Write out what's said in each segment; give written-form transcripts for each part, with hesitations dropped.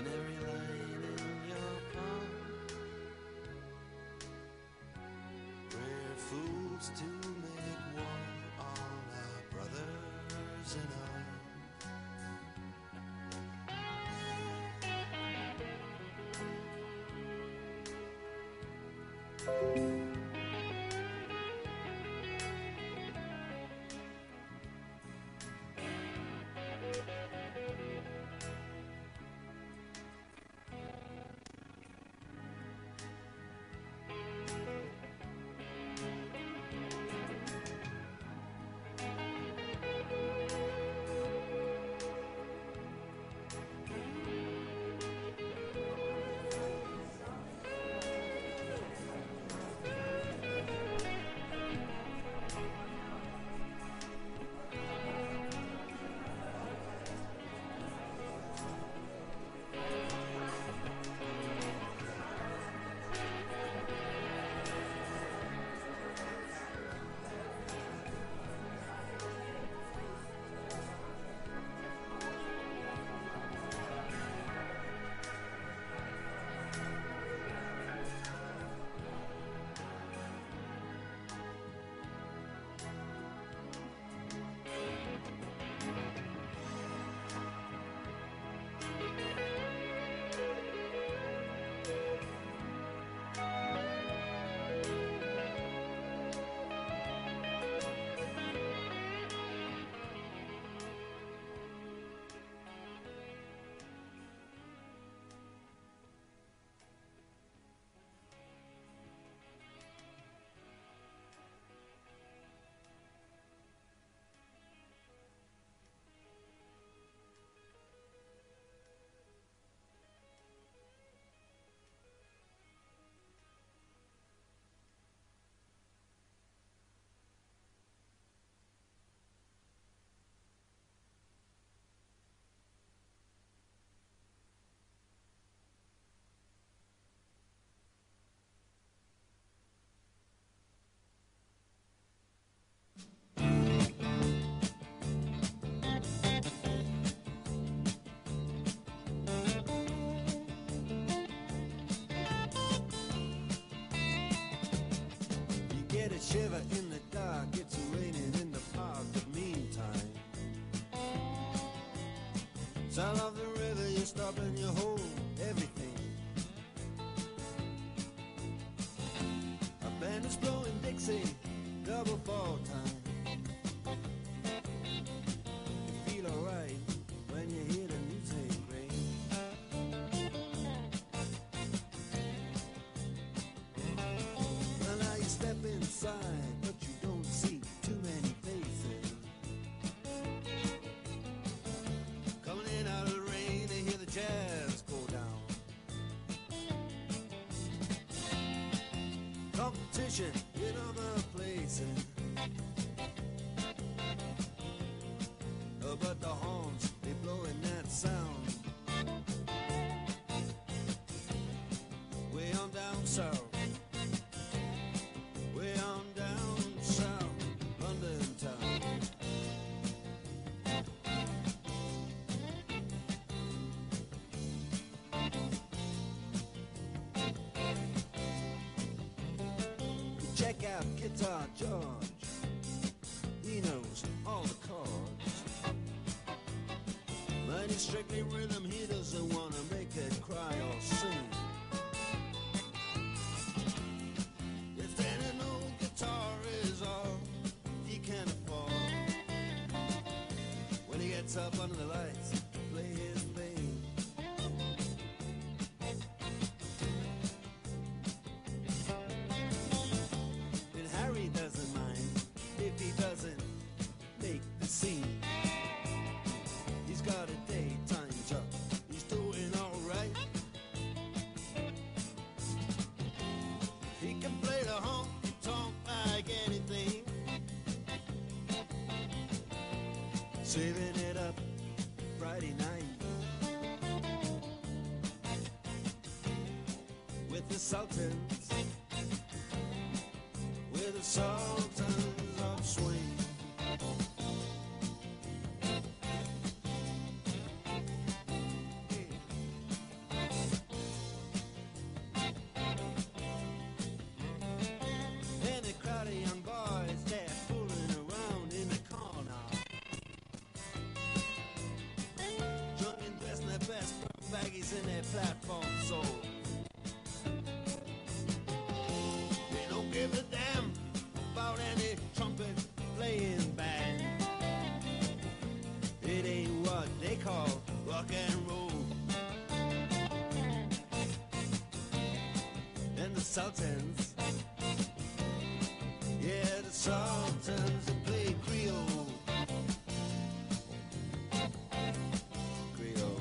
Canary line in your palm. We're fools to make war on our brothers in arms. Shiver in the dark, it's raining in the park, but meantime sound of the river, you stop and you hold everything. A band is blowing Dixie, double fall time. You feel alright when you hear the music ring. Well, now you step inside, but you don't see too many faces. Coming in out of the rain, they hear the jazz go down. Competition in other places, but the horns, they blow in that sound. Way on down south, way on down south, London town. Check out Guitar George, he knows all the chords. But he's strictly rhythm, he doesn't wanna make it cry or sing. If then an old guitar is all he can afford, when he gets up under the lights to play his thing. And Harry doesn't mind if he doesn't make the scene. He's got a daytime job, he's doing alright. He can play the honky-tonk like anything, saving it up Friday night with the Sultans, with the Sultans of Swing. baggies in their platform soul. They don't give a damn about any trumpet playing band. It ain't what they call rock and roll. And the Sultans, yeah, the Sultans that play Creole. Creole.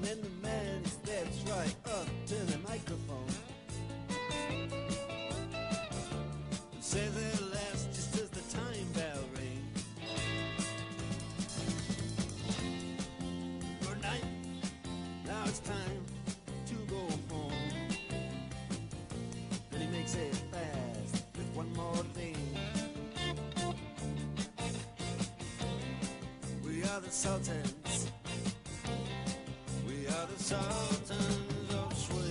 Then the man steps right up to the microphone and says at last, just as the time bell rings, good night, now it's time to go home. Then he makes it fast with one more thing. We are the Sultans. We are the Sultans of Swing.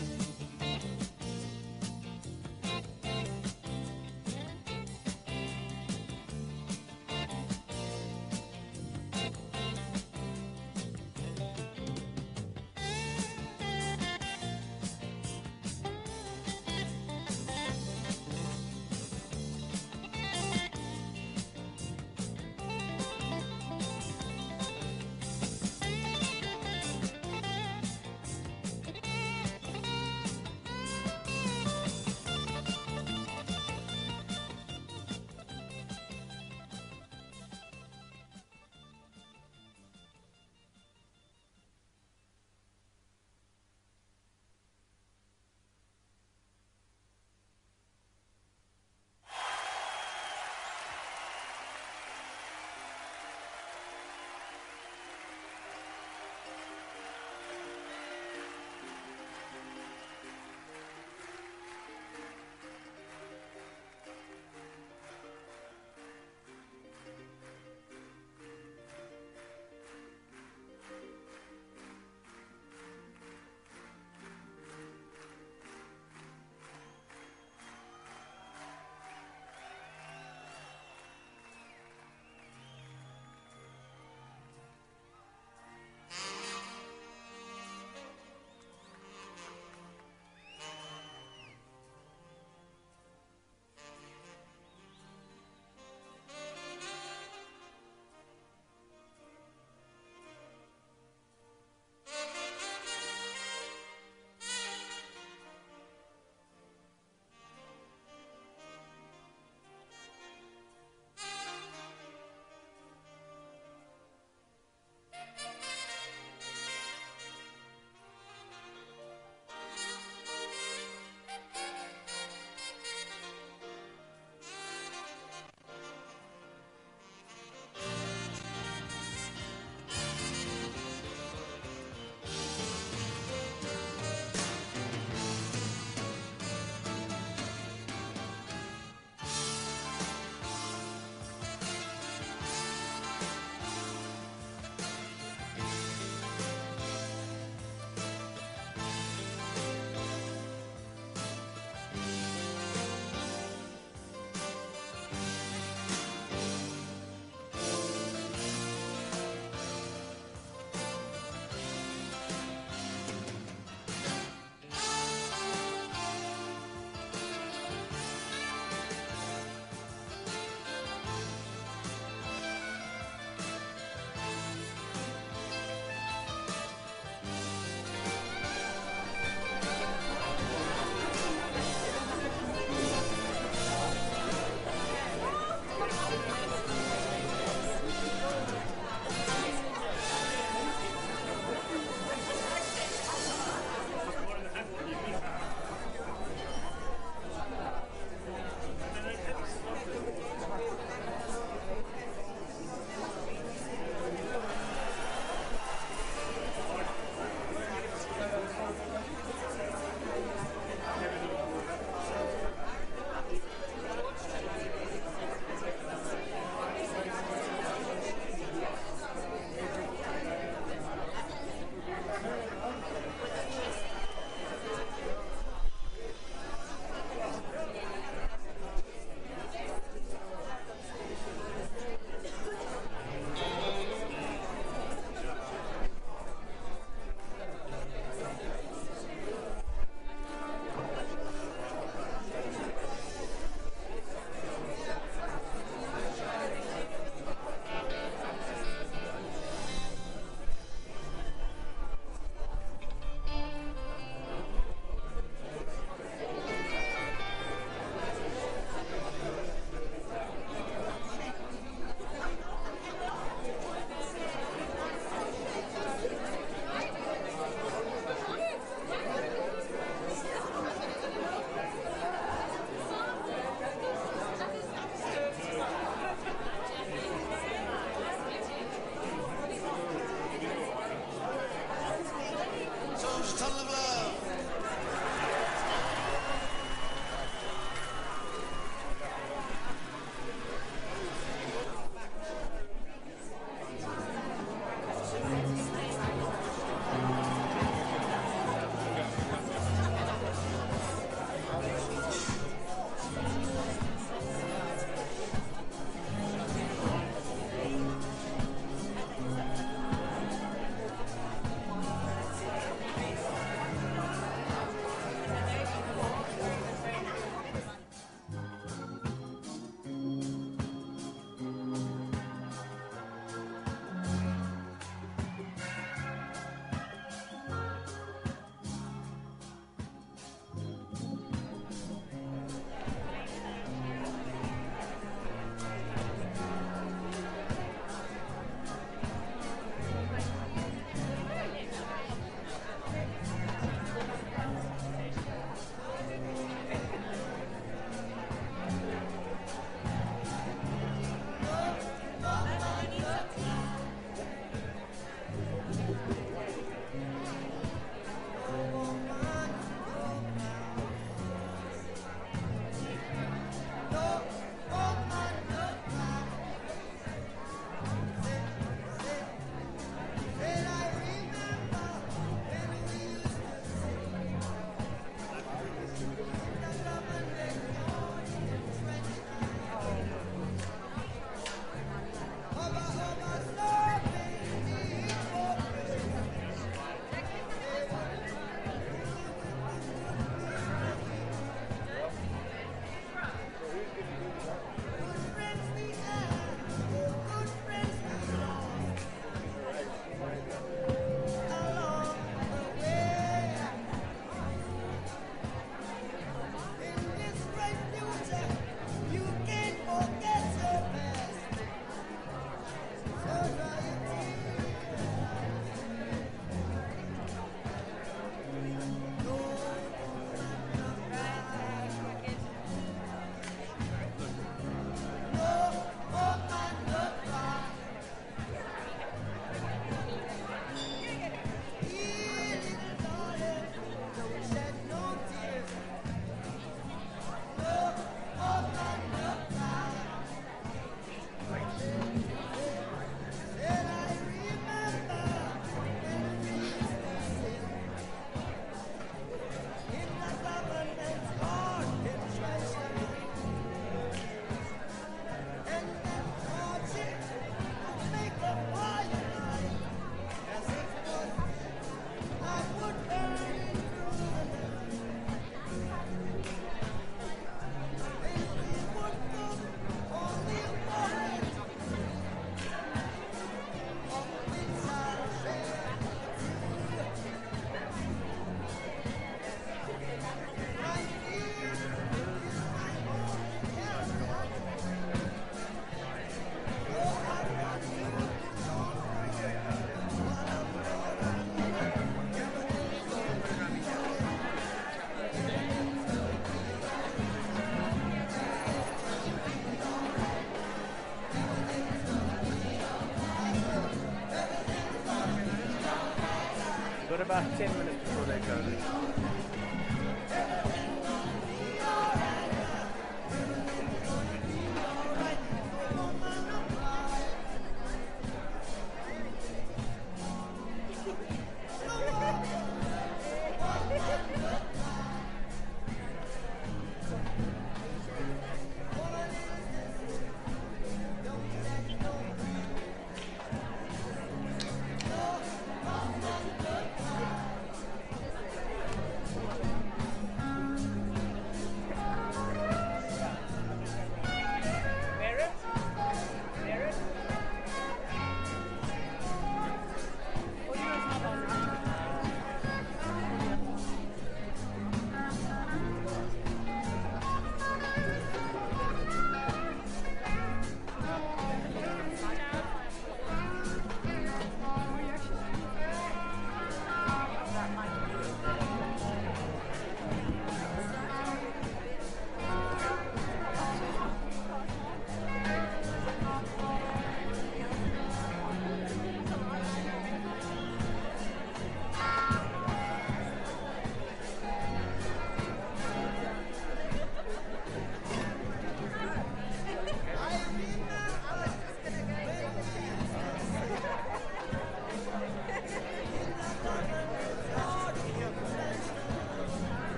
10 minutes before they go.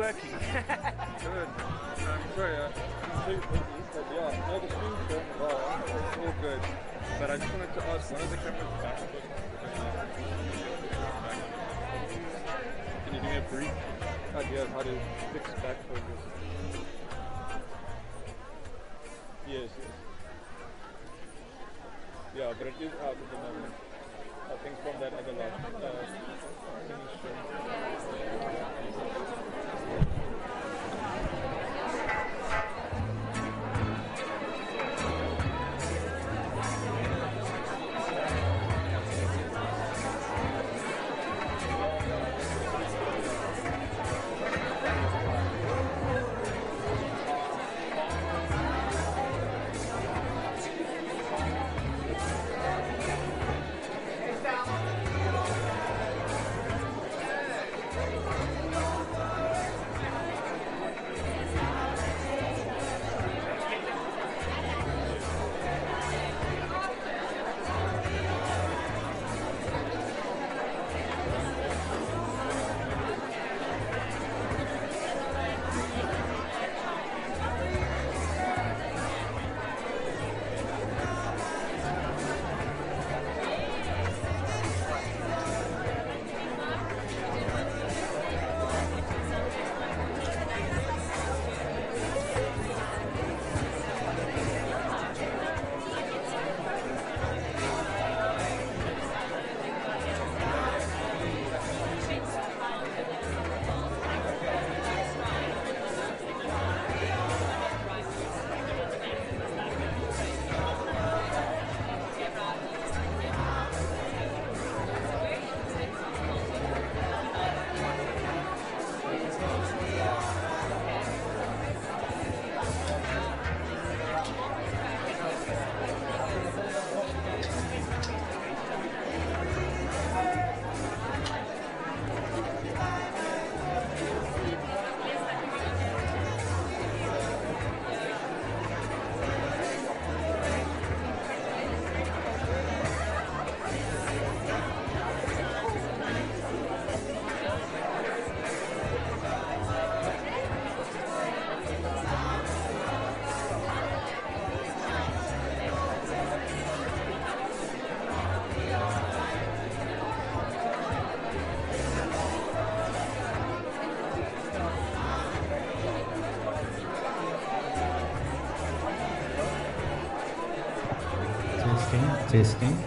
working? Good. Sorry, I'm too busy, but yeah, no, the stream's going well. It's all good. But I just wanted to ask, one of the cameras back focus. Can you give me a brief idea of how to fix back focus? Yes. Yeah, but it is out at the moment. I think from that other light. Testing.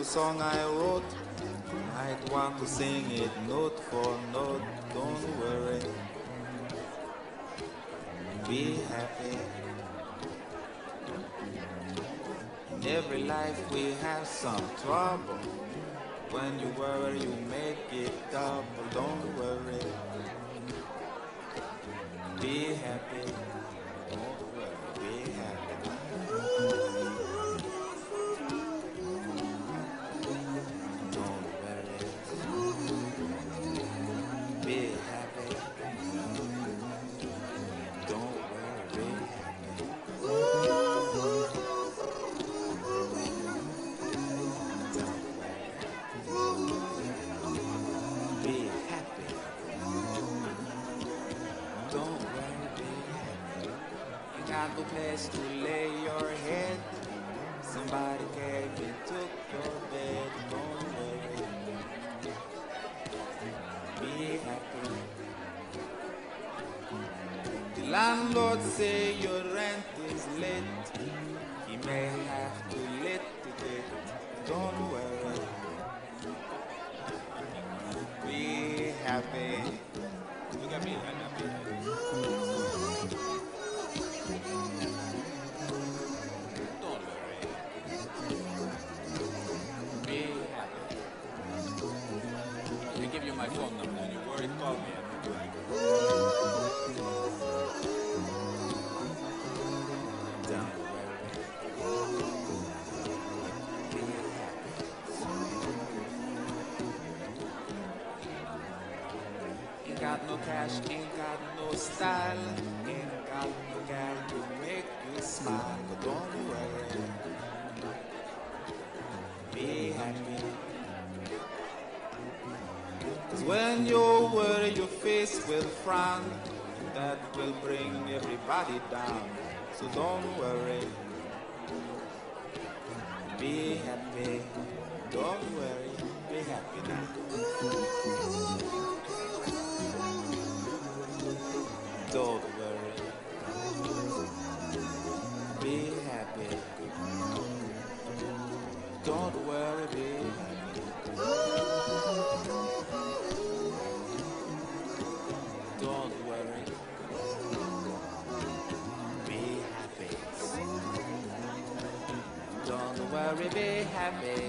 song I wrote. I'd want to sing it note for note. Don't worry, be happy. In every life we have some trouble. When you worry, you make it double. Don't worry, be happy. Don't worry, be happy. Don't worry, be happy. Don't worry, be happy. Be happy. Don't worry, be happy. You got no place to lay your head. Somebody came and took your bed. Don't worry. Be happy. The landlord say your rent is late. He may have to litigate. Don't worry. Be happy. Look at me, I'm happy. Don't worry. Be happy. Let me give you my phone number. When you worry, call me. Don't worry. Be happy. Ain't got no cash, ain't got no style, ain't got no guy to make you smile. But don't worry, be happy. Cause when you worry, your face will frown. That will bring everybody down. So don't worry, be happy. Don't worry, be happy now. Don't worry, be happy. Don't worry, be happy. Don't worry, be happy. Don't worry, be happy.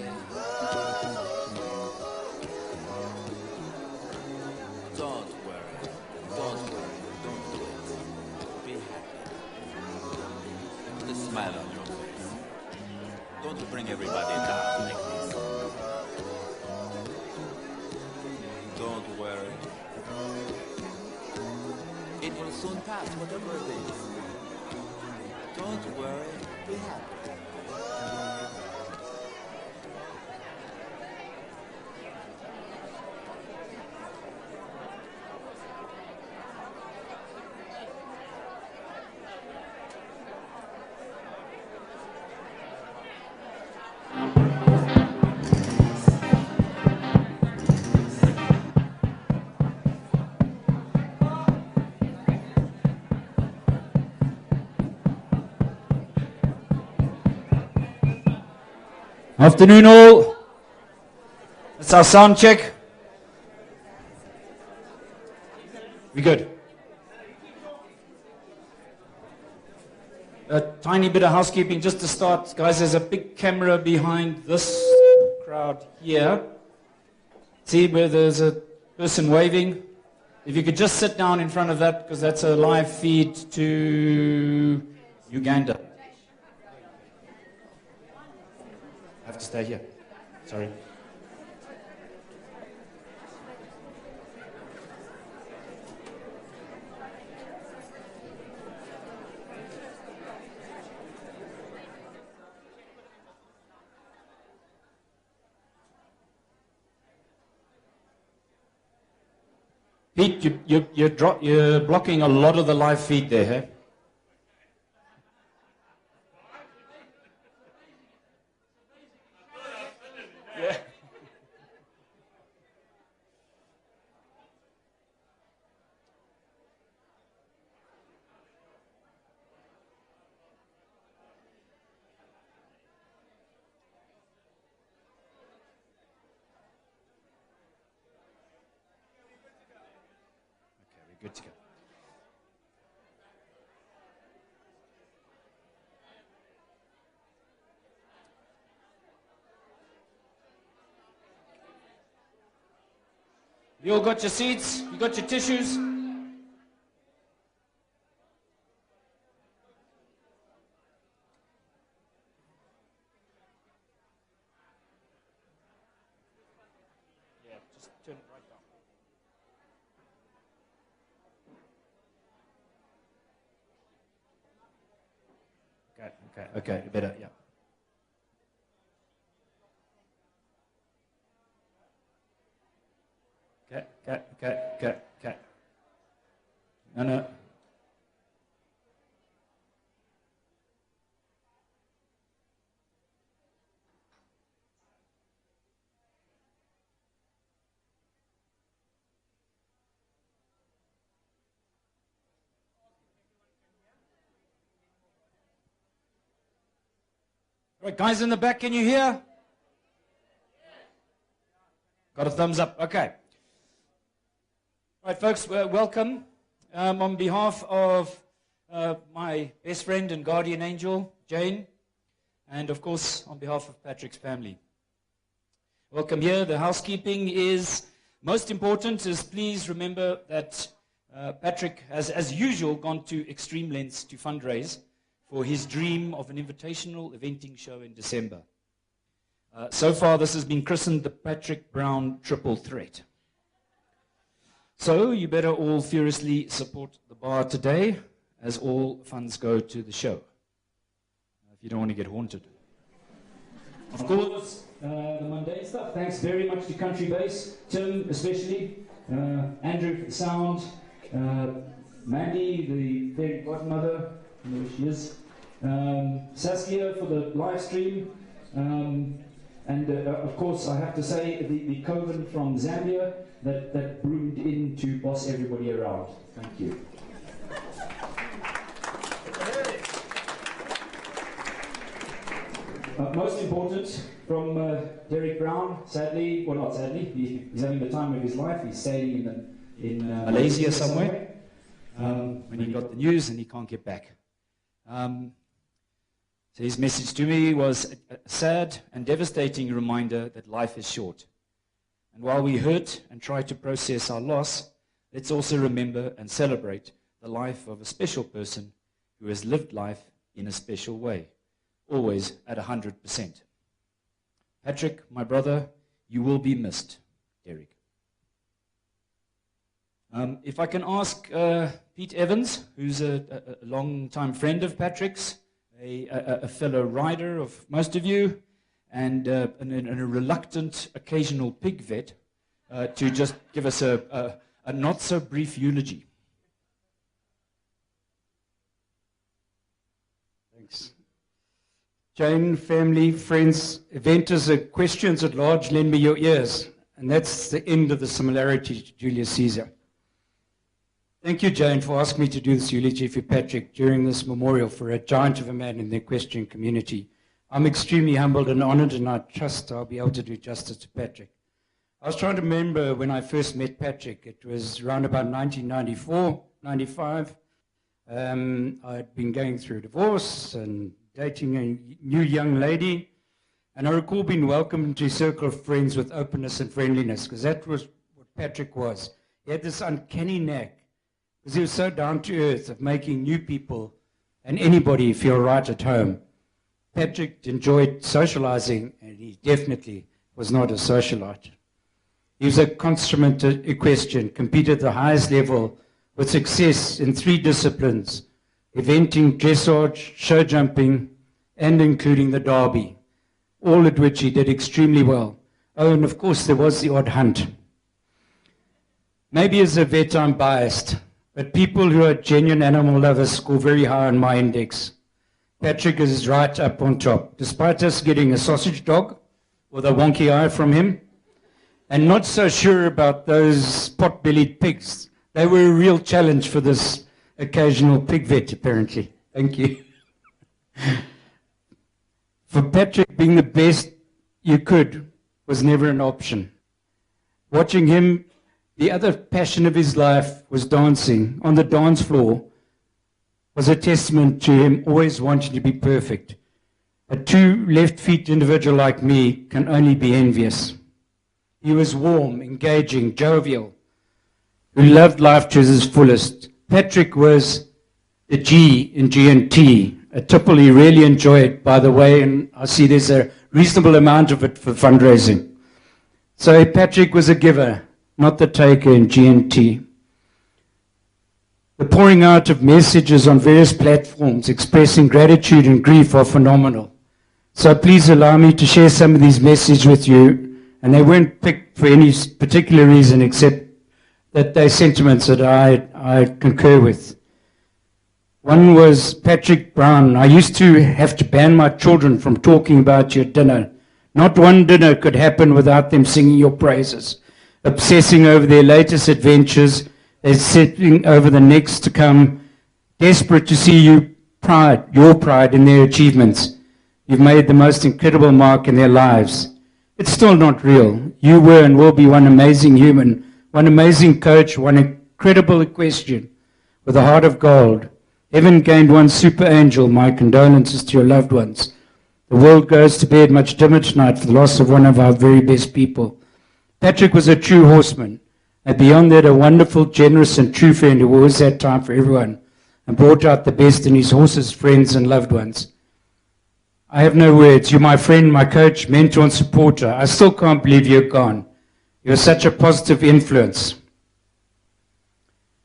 Don't worry, don't worry, don't do it. Be happy. Put a smile on your face. Don't bring everybody down like this. Don't worry. It will soon pass, whatever it is. Don't worry, be happy. Afternoon all. That's our sound check. We good? A tiny bit of housekeeping just to start. Guys, there's a big camera behind this crowd here. See where there's a person waving? If you could just sit down in front of that, because that's a live feed to Uganda. I have to stay here. Sorry. Pete, you're blocking a lot of the live feed there, huh? Yeah. good to go. You all got your seats? You got your tissues? Yeah, just turn it right down. Okay, better, yeah. Okay. No. Right, guys in the back, can you hear? Got a thumbs up, okay. Right, folks, welcome. On behalf of my best friend and guardian angel, Jane, and of course, on behalf of Patrick's family. Welcome here. The housekeeping is most important is please remember that Patrick has, as usual, gone to extreme lengths to fundraise for his dream of an invitational eventing show in December. So far, this has been christened the Patrick Brown Triple Threat. So, you better all furiously support the bar today, as all funds go to the show, if you don't want to get haunted. Of course, the mundane stuff. Thanks very much to Country Bass, Tim especially, Andrew for the sound, Mandy, the fairy godmother, I know where she is, Saskia for the live stream, and of course I have to say the Coven from Zambia that broomed in to boss everybody around. Thank you. Most important, from Derek Brown, sadly, well not sadly, he's having the time of his life. He's staying in Malaysia somewhere when he got the news and he can't get back. So his message to me was a sad and devastating reminder that life is short. And while we hurt and try to process our loss, let's also remember and celebrate the life of a special person who has lived life in a special way, always at 100%. Patrick, my brother, you will be missed, Derek. If I can ask Pete Evans, who's a long-time friend of Patrick's, a fellow rider of most of you, and a reluctant occasional pig vet, to just give us a not-so-brief eulogy. Thanks. Jane, family, friends, eventers, questions at large, lend me your ears. And that's the end of the similarity to Julius Caesar. Thank you, Jane, for asking me to do this eulogy for Patrick during this memorial for a giant of a man in the equestrian community. I'm extremely humbled and honored, and I trust I'll be able to do justice to Patrick. I was trying to remember when I first met Patrick. It was around about 1994, 95. I'd been going through a divorce and dating a new young lady, and I recall being welcomed into a circle of friends with openness and friendliness, because that was what Patrick was. He had this uncanny knack, because he was so down to earth, of making new people and anybody feel right at home. Patrick enjoyed socializing, and he definitely was not a socialite. He was a consummate equestrian, competed at the highest level with success in 3 disciplines: eventing, dressage, show jumping, and including the derby, all at which he did extremely well. Oh, and of course there was the odd hunt. Maybe as a vet I'm biased, but people who are genuine animal lovers score very high on my index. Patrick is right up on top, despite us getting a sausage dog with a wonky eye from him, and not so sure about those pot-bellied pigs. They were a real challenge for this occasional pig vet, apparently. Thank you. For Patrick, being the best you could was never an option. Watching him, The other passion of his life was dancing. On the dance floor was a testament to him always wanting to be perfect. A true left-feet individual like me can only be envious. He was warm, engaging, jovial, who loved life to its fullest. Patrick was the G in G&T, a tipple he really enjoyed, by the way, and I see there's a reasonable amount of it for fundraising. So Patrick was a giver, not the taker in G&T. The pouring out of messages on various platforms expressing gratitude and grief are phenomenal. So please allow me to share some of these messages with you, and they weren't picked for any particular reason except that they're sentiments that I concur with. One was Patrick Brown. I used to have to ban my children from talking about you at dinner. Not one dinner could happen without them singing your praises, obsessing over their latest adventures, they're setting over the next to come, desperate to see your pride in their achievements. You've made the most incredible mark in their lives. It's still not real. You were and will be one amazing human, one amazing coach, one incredible equestrian with a heart of gold. Heaven gained one super angel. My condolences to your loved ones. The world goes to bed much dimmer tonight for the loss of one of our very best people. Patrick was a true horseman, and beyond that, a wonderful, generous, and true friend who always had time for everyone and brought out the best in his horses, friends, and loved ones. I have no words. You're my friend, my coach, mentor, and supporter. I still can't believe you're gone. You're such a positive influence.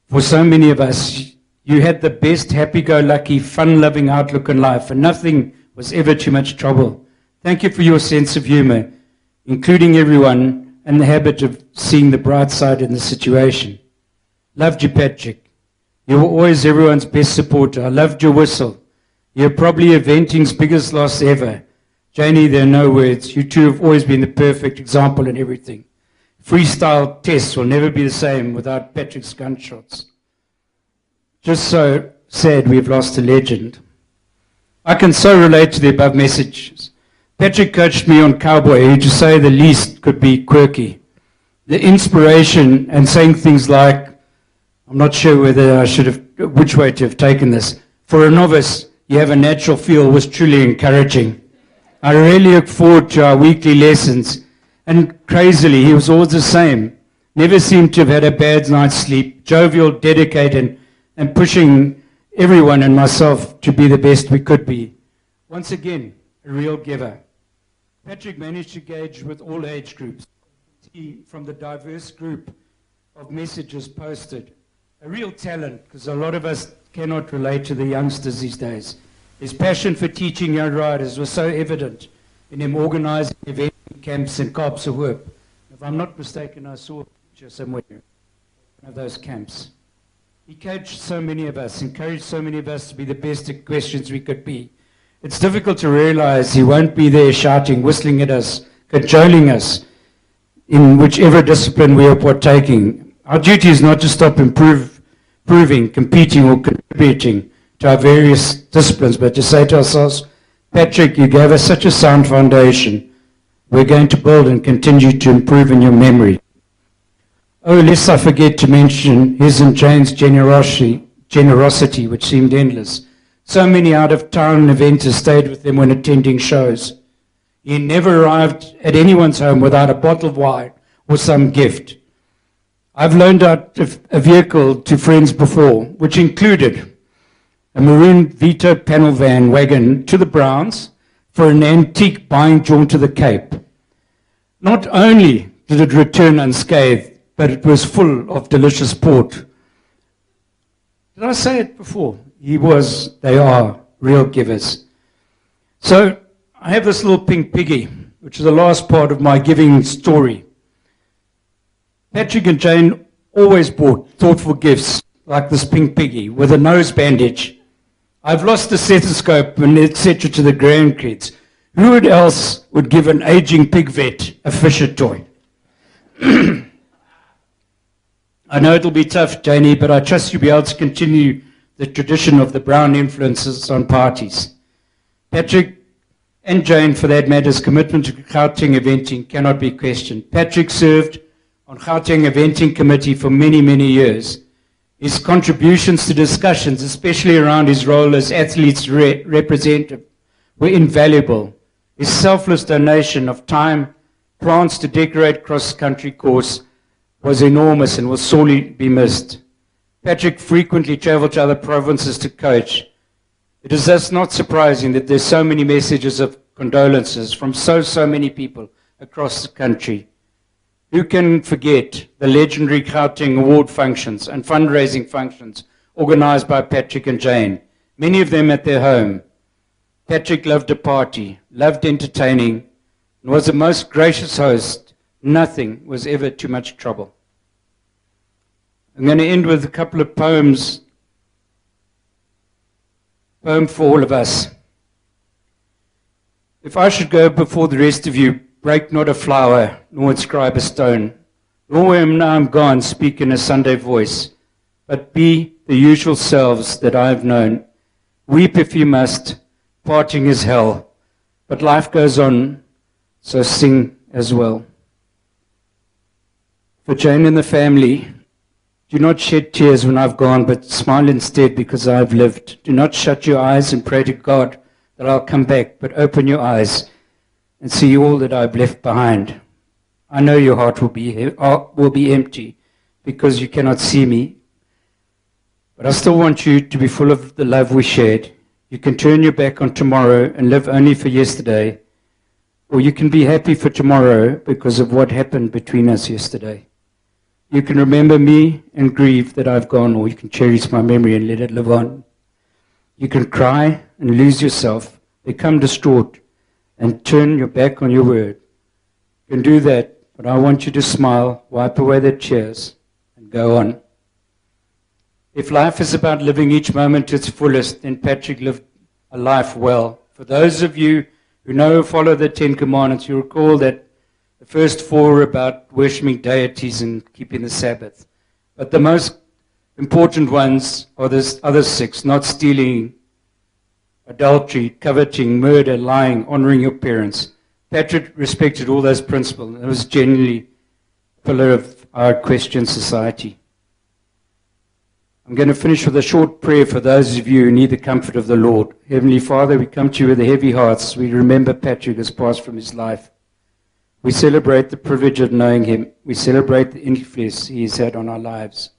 For so many of us, you had the best happy-go-lucky, fun-loving outlook in life, and nothing was ever too much trouble. Thank you for your sense of humor, including everyone, and the habit of seeing the bright side in the situation. Loved you, Patrick. You were always everyone's best supporter. I loved your whistle. You're probably eventing's biggest loss ever. Janie, there are no words. You two have always been the perfect example in everything. Freestyle tests will never be the same without Patrick's gunshots. Just so sad we've lost a legend. I can so relate to the above messages. Patrick coached me on Cowboy, who to say the least could be quirky. The inspiration and saying things like, I'm not sure which way to have taken this. For a novice, you have a natural feel was truly encouraging. I really look forward to our weekly lessons, and crazily, he was always the same. Never seemed to have had a bad night's sleep, jovial, dedicated, and pushing everyone and myself to be the best we could be. Once again, a real giver. Patrick managed to engage with all age groups from the diverse group of messages posted. A real talent, because a lot of us cannot relate to the youngsters these days. His passion for teaching young riders was so evident in him organizing event camps in Kaapsehoop. If I'm not mistaken, I saw a picture somewhere of those camps. He coached so many of us, encouraged so many of us to be the best equestrians we could be. It's difficult to realize he won't be there shouting, whistling at us, cajoling us in whichever discipline we are partaking. Our duty is not to stop improving, competing, or contributing to our various disciplines, but to say to ourselves, Patrick, you gave us such a sound foundation. We're going to build and continue to improve in your memory. Oh, lest I forget to mention his and Jane's generosity, which seemed endless. So many out-of-town eventers stayed with them when attending shows. He never arrived at anyone's home without a bottle of wine or some gift. I've loaned out a vehicle to friends before, which included a maroon Vito panel van wagon to the Browns for an antique buying jaunt to the Cape. Not only did it return unscathed, but it was full of delicious port. Did I say it before? They are real givers. So I have this little pink piggy, which is the last part of my giving story. Patrick and Jane always bought thoughtful gifts like this pink piggy with a nose bandage. I've lost the stethoscope and etc. to the grandkids. Who else would give an aging pig vet a Fisher toy? I know it'll be tough, Janie, but I trust you'll be able to continue the tradition of the Brown influences on parties. Patrick and Jane, for that matter's commitment to Gauteng eventing cannot be questioned. Patrick served on Gauteng Eventing Committee for many, many years. His contributions to discussions, especially around his role as athletes' representative, were invaluable. His selfless donation of time, plants to decorate cross-country course was enormous and will sorely be missed. Patrick frequently traveled to other provinces to coach. It is thus not surprising that there's so many messages of condolences from so many people across the country. Who can forget the legendary Gauteng award functions and fundraising functions organized by Patrick and Jane, many of them at their home. Patrick loved a party, loved entertaining, and was the most gracious host. Nothing was ever too much trouble. I'm going to end with a couple of poems. Poem for all of us. If I should go before the rest of you, break not a flower, nor inscribe a stone, nor when I am gone speak in a Sunday voice, but be the usual selves that I have known. Weep if you must, parting is hell, but life goes on, so sing as well. For Jane and the family, do not shed tears when I've gone, but smile instead because I have lived. Do not shut your eyes and pray to God that I'll come back, but open your eyes and see all that I've left behind. I know your heart will be empty because you cannot see me, but I still want you to be full of the love we shared. You can turn your back on tomorrow and live only for yesterday, or you can be happy for tomorrow because of what happened between us yesterday. You can remember me and grieve that I've gone, or you can cherish my memory and let it live on. You can cry and lose yourself, become distraught, and turn your back on your word. You can do that, but I want you to smile, wipe away the tears, and go on. If life is about living each moment to its fullest, then Patrick lived a life well. For those of you who know follow the Ten Commandments, you recall that the first four are about worshiping deities and keeping the Sabbath. But the most important ones are the other six: not stealing, adultery, coveting, murder, lying, honoring your parents. Patrick respected all those principles. It was genuinely a pillar of our Christian society. I'm going to finish with a short prayer for those of you who need the comfort of the Lord. Heavenly Father, we come to you with heavy hearts. We remember Patrick has passed from his life. We celebrate the privilege of knowing him. We celebrate the influence he has had on our lives.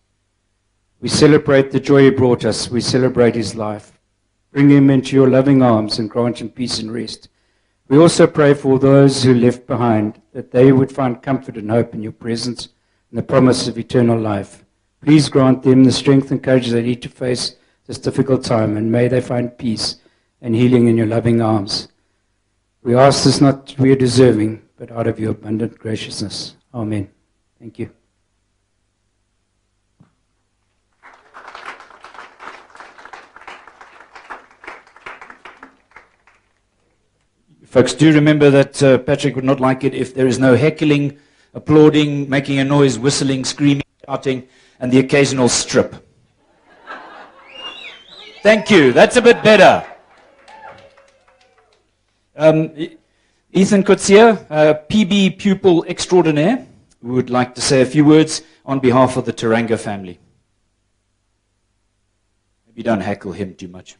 We celebrate the joy he brought us. We celebrate his life. Bring him into your loving arms and grant him peace and rest. We also pray for those who left behind, that they would find comfort and hope in your presence and the promise of eternal life. Please grant them the strength and courage they need to face this difficult time, and may they find peace and healing in your loving arms. We ask this not to be deserving, but out of your abundant graciousness. Amen. Thank you. Folks, do remember that Patrick would not like it if there is no heckling, applauding, making a noise, whistling, screaming, shouting, and the occasional strip. Thank you. That's a bit better. Ethan Kutsia, PB pupil extraordinaire, would like to say a few words on behalf of the Taranga family. Maybe don't heckle him too much.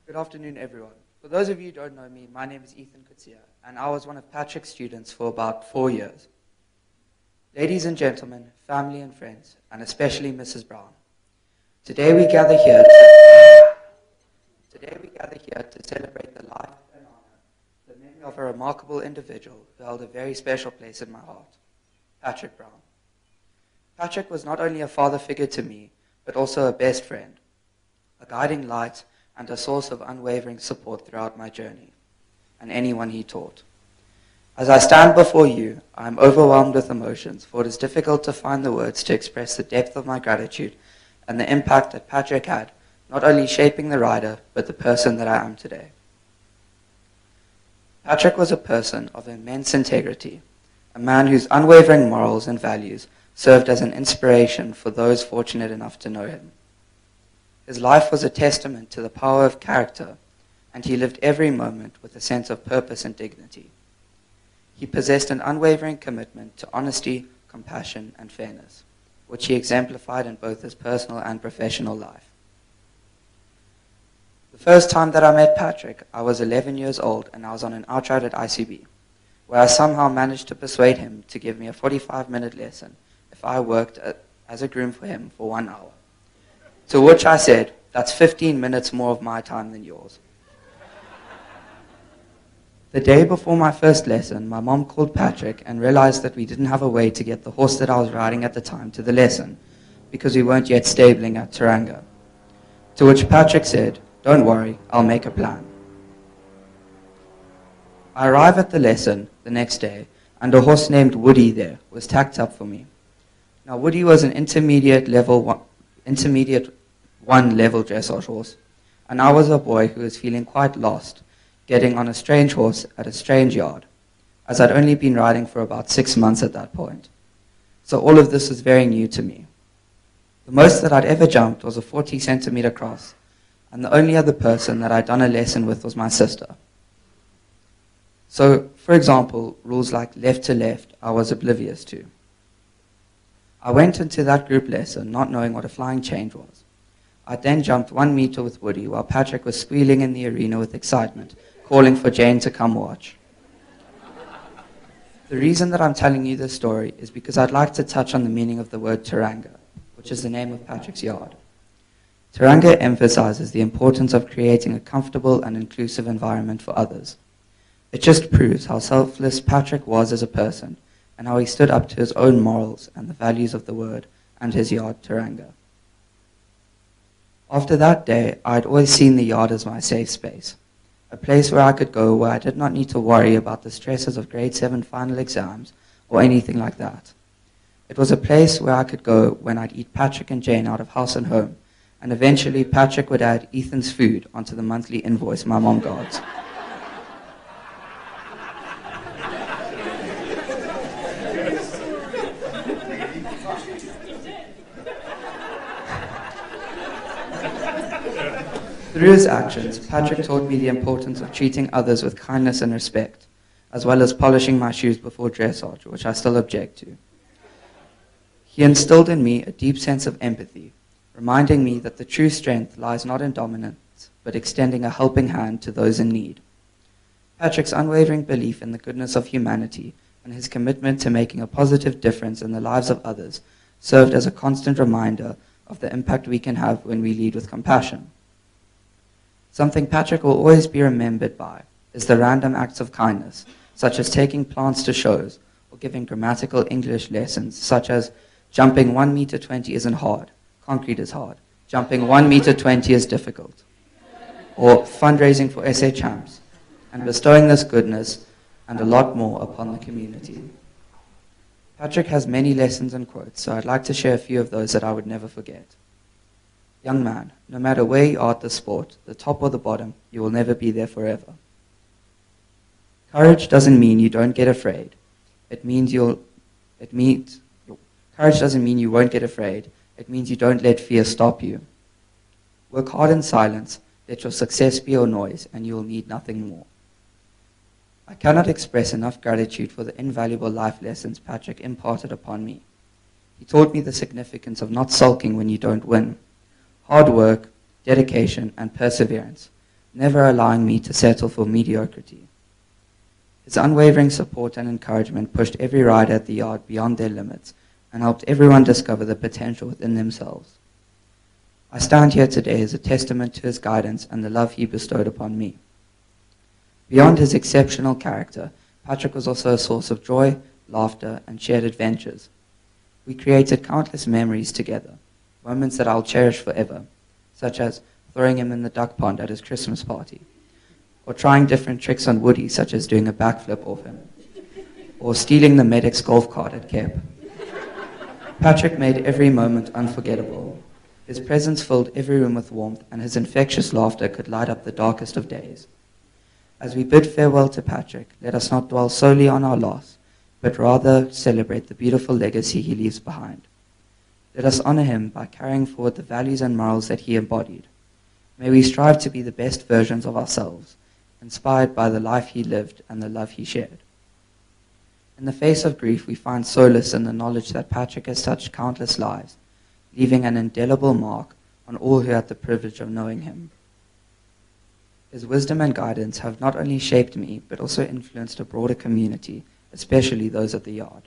Good afternoon, everyone. For those of you who don't know me, my name is Ethan Kutsia, and I was one of Patrick's students for about 4 years. Ladies and gentlemen, family and friends, and especially Mrs. Brown, today we gather here to celebrate the life and honor, the memory of a remarkable individual who held a very special place in my heart, Patrick Brown. Patrick was not only a father figure to me, but also a best friend, a guiding light, and a source of unwavering support throughout my journey. and anyone he taught. As I stand before you, I am overwhelmed with emotions, for it is difficult to find the words to express the depth of my gratitude and the impact that Patrick had, not only shaping the rider, but the person that I am today. Patrick was a person of immense integrity, a man whose unwavering morals and values served as an inspiration for those fortunate enough to know him. His life was a testament to the power of character, and he lived every moment with a sense of purpose and dignity. He possessed an unwavering commitment to honesty, compassion, and fairness, which he exemplified in both his personal and professional life. The first time that I met Patrick, I was 11 years old and I was on an outright at ICB, where I somehow managed to persuade him to give me a 45-minute lesson if I worked as a groom for him for 1 hour. To which I said, that's 15 minutes more of my time than yours. The day before my first lesson, my mom called Patrick and realized that we didn't have a way to get the horse that I was riding at the time to the lesson because we weren't yet stabling at Turanga. To which Patrick said, "Don't worry, I'll make a plan." I arrive at the lesson the next day and a horse named Woody there was tacked up for me. Now Woody was an intermediate one level dressage horse, and I was a boy who was feeling quite lost, getting on a strange horse at a strange yard, as I'd only been riding for about 6 months at that point. So all of this was very new to me. The most that I'd ever jumped was a 40-centimeter cross, and the only other person that I'd done a lesson with was my sister. So, for example, rules like left to left, I was oblivious to. I went into that group lesson not knowing what a flying change was. I then jumped 1 meter with Woody while Patrick was squealing in the arena with excitement, calling for Jane to come watch. The reason that I'm telling you this story is because I'd like to touch on the meaning of the word Turanga, which is the name of Patrick's yard. Turanga emphasizes the importance of creating a comfortable and inclusive environment for others. It just proves how selfless Patrick was as a person and how he stood up to his own morals and the values of the word and his yard, Turanga. After that day, I had always seen the yard as my safe space, a place where I could go where I did not need to worry about the stresses of grade 7 final exams or anything like that. It was a place where I could go when I'd eat Patrick and Jane out of house and home, and eventually Patrick would add Ethan's food onto the monthly invoice my mom got. Through his actions, Patrick taught me the importance of treating others with kindness and respect, as well as polishing my shoes before dressage, which I still object to. He instilled in me a deep sense of empathy, reminding me that the true strength lies not in dominance, but extending a helping hand to those in need. Patrick's unwavering belief in the goodness of humanity and his commitment to making a positive difference in the lives of others served as a constant reminder of the impact we can have when we lead with compassion. Something Patrick will always be remembered by is the random acts of kindness, such as taking plants to shows or giving grammatical English lessons, such as jumping 1 meter 20 isn't hard, concrete is hard, jumping 1 meter 20 is difficult, or fundraising for SA Champs, and bestowing this goodness and a lot more upon the community. Patrick has many lessons and quotes, so I'd like to share a few of those that I would never forget. Young man, no matter where you are at the sport, the top or the bottom, you will never be there forever. Courage doesn't mean you don't get afraid. Courage doesn't mean you won't get afraid. It means you don't let fear stop you. Work hard in silence, let your success be your noise, and you will need nothing more. I cannot express enough gratitude for the invaluable life lessons Patrick imparted upon me. He taught me the significance of not sulking when you don't win. Hard work, dedication, and perseverance, never allowing me to settle for mediocrity. His unwavering support and encouragement pushed every rider at the yard beyond their limits and helped everyone discover the potential within themselves. I stand here today as a testament to his guidance and the love he bestowed upon me. Beyond his exceptional character, Patrick was also a source of joy, laughter, and shared adventures. We created countless memories together, moments that I'll cherish forever, such as throwing him in the duck pond at his Christmas party, or trying different tricks on Woody, such as doing a backflip off him, or stealing the medic's golf cart at Kep. Patrick made every moment unforgettable. His presence filled every room with warmth, and his infectious laughter could light up the darkest of days. As we bid farewell to Patrick, let us not dwell solely on our loss, but rather celebrate the beautiful legacy he leaves behind. Let us honor him by carrying forward the values and morals that he embodied. May we strive to be the best versions of ourselves, inspired by the life he lived and the love he shared. In the face of grief, we find solace in the knowledge that Patrick has touched countless lives, leaving an indelible mark on all who had the privilege of knowing him. His wisdom and guidance have not only shaped me, but also influenced a broader community, especially those at the Yard.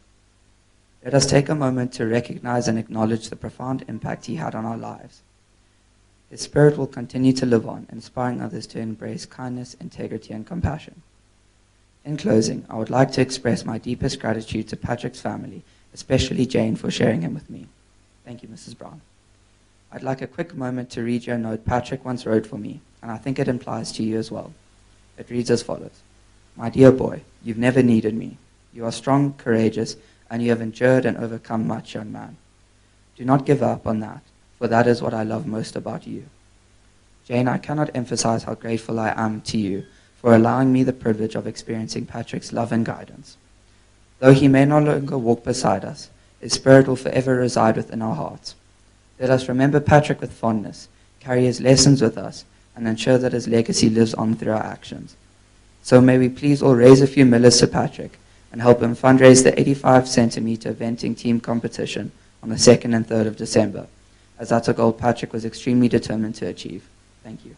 Let us take a moment to recognize and acknowledge the profound impact he had on our lives. His spirit will continue to live on, inspiring others to embrace kindness, integrity, and compassion. In closing, I would like to express my deepest gratitude to Patrick's family, especially Jane, for sharing him with me. Thank you, Mrs. Brown. I'd like a quick moment to read you a note Patrick once wrote for me, and I think it applies to you as well. It reads as follows. My dear boy, you've never needed me. You are strong, courageous, and you have endured and overcome much, young man. Do not give up on that, for that is what I love most about you. Jane, I cannot emphasize how grateful I am to you for allowing me the privilege of experiencing Patrick's love and guidance. Though he may no longer walk beside us, his spirit will forever reside within our hearts. Let us remember Patrick with fondness, carry his lessons with us, and ensure that his legacy lives on through our actions. So may we please all raise a few millers to Patrick and help him fundraise the 85-centimeter venting team competition on the 2nd and 3rd of December, as that's a goal Patrick was extremely determined to achieve. Thank you.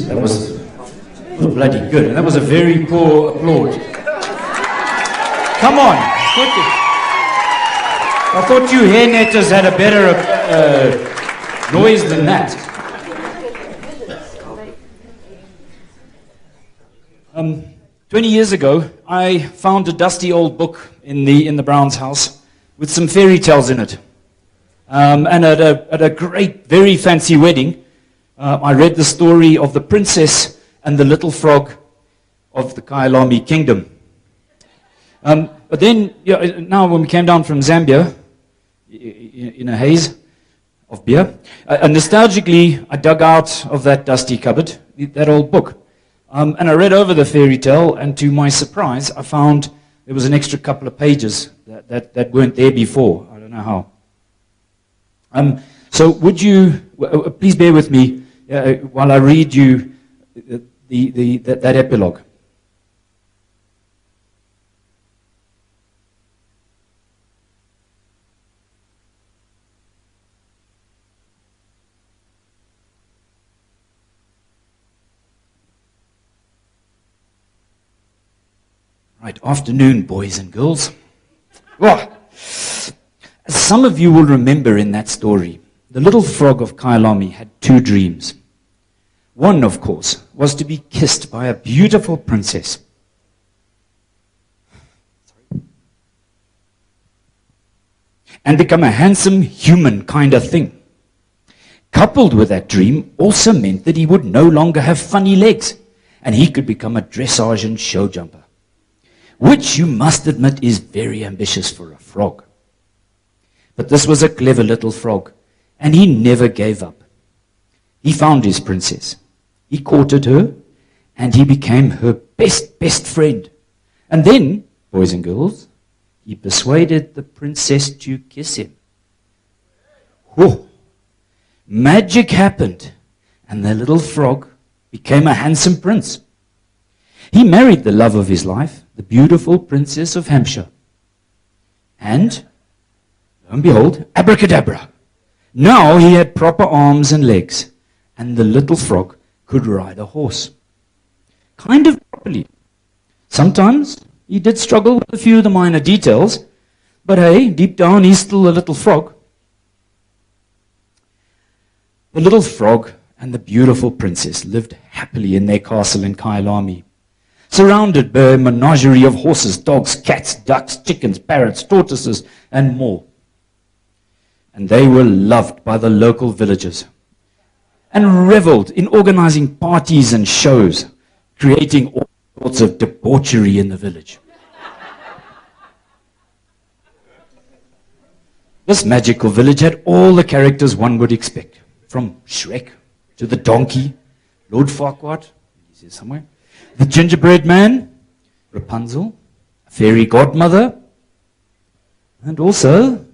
That was bloody good, and that was a very poor applause. Come on, I thought you hair netters had a better noise than that. 20 years ago, I found a dusty old book in the Brown's house with some fairy tales in it. And at a great, very fancy wedding, I read the story of the princess and the little frog of the Kyalami kingdom. But then, now when we came down from Zambia, in a haze of beer, nostalgically, I dug out of that dusty cupboard that old book. And I read over the fairy tale, and to my surprise, I found there was an extra couple of pages that weren't there before. I don't know how. So would you, please bear with me while I read you that epilogue. Right, afternoon, boys and girls. Well, as some of you will remember in that story, the little frog of Kyalami had two dreams. One, of course, was to be kissed by a beautiful princess. And become a handsome human kind of thing. Coupled with that dream also meant that he would no longer have funny legs, and he could become a dressage and show jumper. Which you must admit is very ambitious for a frog. But this was a clever little frog, and he never gave up. He found his princess. He courted her, and he became her best friend. And then, boys and girls, he persuaded the princess to kiss him. Whoa! Magic happened, and the little frog became a handsome prince. He married the love of his life, the beautiful princess of Hampshire. And, lo and behold, abracadabra. Now he had proper arms and legs, and the little frog could ride a horse. Kind of properly. Sometimes he did struggle with a few of the minor details, but hey, deep down he's still a little frog. The little frog and the beautiful princess lived happily in their castle in Kyalami, surrounded by a menagerie of horses, dogs, cats, ducks, chickens, parrots, tortoises, and more. And they were loved by the local villagers and reveled in organizing parties and shows, creating all sorts of debauchery in the village. This magical village had all the characters one would expect, from Shrek to the donkey, Lord Farquaad, he's here somewhere, the gingerbread man, Rapunzel, a fairy godmother, and also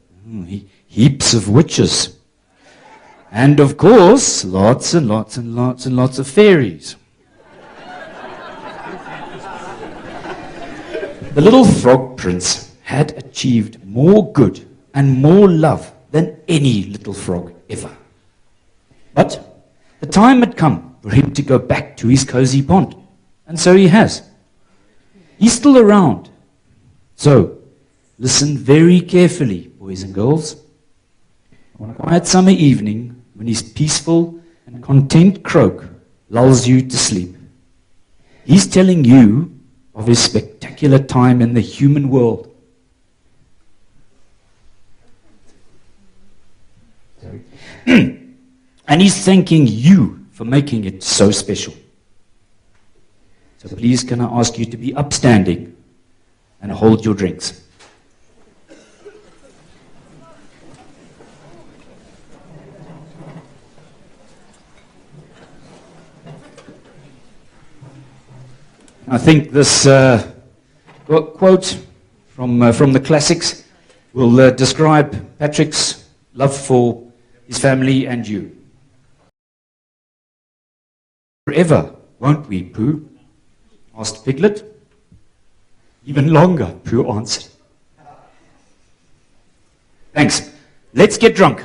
heaps of witches. And of course, lots and lots and lots and lots of fairies. The little frog prince had achieved more good and more love than any little frog ever. But the time had come for him to go back to his cozy pond, and so he has. He's still around. So, listen very carefully, boys and girls. On a quiet summer evening, when his peaceful and content croak lulls you to sleep, he's telling you of his spectacular time in the human world. And he's thanking you for making it so special. So please can I ask you to be upstanding and hold your drinks. I think this quote from the classics will describe Patrick's love for his family and you. Forever, won't we, Pooh? Asked Piglet. Even longer, Pooh answered. Thanks. Let's get drunk.